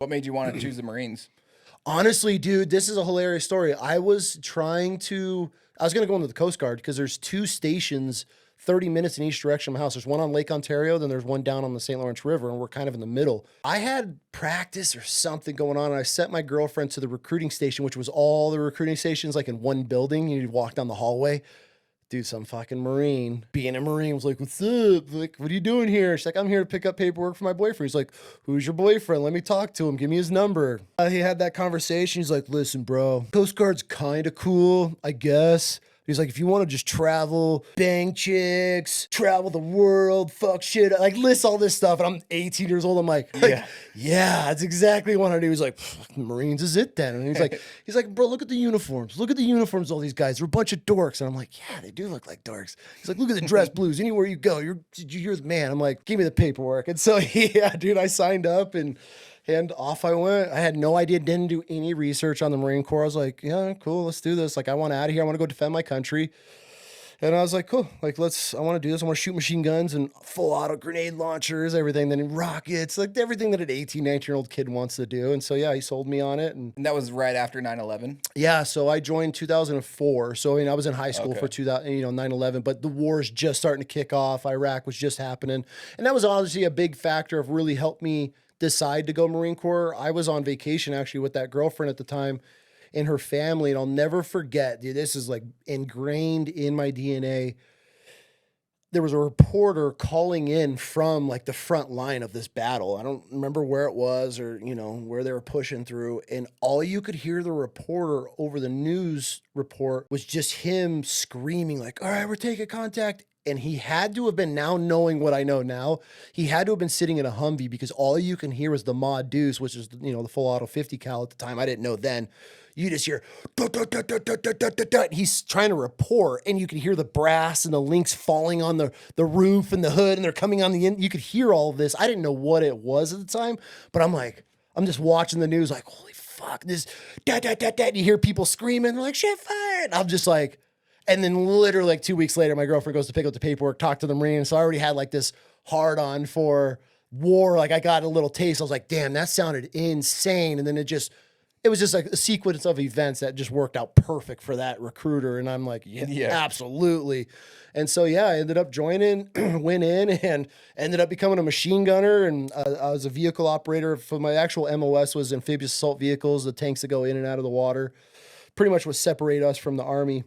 What made you want to choose the Marines? Honestly, dude, this is a hilarious story. I was going to go into the Coast Guard because there's 2 stations 30 minutes in each direction of my house. There's one on Lake Ontario, then there's one down on the St. Lawrence River, and we're kind of in the middle. I had practice or something going on, and I sent my girlfriend to the recruiting station, which was all the recruiting stations like in one building. You'd walk down the hallway. Dude, some fucking Marine, being a Marine, was like, what's up? Like, what are you doing here? She's like, I'm here to pick up paperwork for my boyfriend. He's like, who's your boyfriend? Let me talk to him. Give me his number. He had that conversation. He's like, listen, bro, Coast Guard's kind of cool, I guess. He's like, if you want to just travel, bang chicks, travel the world, fuck shit, like list all this stuff. And I'm 18 years old. I'm like, yeah, that's exactly what I do. He's like, Marines is it then? And he's like, bro, look at the uniforms. Look at the uniforms. All these guys, they're a bunch of dorks. And I'm like, yeah, they do look like dorks. He's like, look at the dress blues. Anywhere you go, you're the man. I'm like, give me the paperwork. And so, yeah, dude, I signed up and off I went. I had no idea, didn't do any research on the Marine Corps. I was like, yeah, cool, let's do this. Like, I want out of here. I want to go defend my country. And I was like, cool, like, I want to do this. I want to shoot machine guns and full auto grenade launchers, everything, then rockets, like everything that an 18, 19-year-old kid wants to do. And so, yeah, he sold me on it. And that was right after 9/11? Yeah, so I joined 2004. So, I mean, I was in high school for 9/11, but the war's just starting to kick off. Iraq was just happening. And that was obviously a big factor of really helped me decide to go Marine Corps. I was on vacation actually with that girlfriend at the time and her family, and I'll never forget, dude, this is like ingrained in my DNA. There was a reporter calling in from like the front line of this battle. I don't remember where it was or, where they were pushing through. And all you could hear the reporter over the news report was just him screaming like, all right, we're taking contact. And he had to have been, now knowing what I know now, he had to have been sitting in a Humvee because all you can hear is the Mod Deuce, which is, the full auto 50 cal at the time. I didn't know then. You just hear, he's trying to report, and you can hear the brass and the links falling on the roof and the hood, and they're coming on the end. You could hear all of this. I didn't know what it was at the time, but I'm just watching the news like, holy fuck, this, and you hear people screaming, like, shit fire. And I'm just like, and then literally like 2 weeks later, my girlfriend goes to pick up the paperwork, talk to the Marine. So I already had like this hard on for war. Like I got a little taste. I was like, damn, that sounded insane. And then it was just like a sequence of events that just worked out perfect for that recruiter. And I'm like, yeah. Absolutely. And so, yeah, I ended up joining, went in and ended up becoming a machine gunner. And I was a vehicle operator. For my actual MOS was amphibious assault vehicles, the tanks that go in and out of the water. Pretty much what separate us from the Army.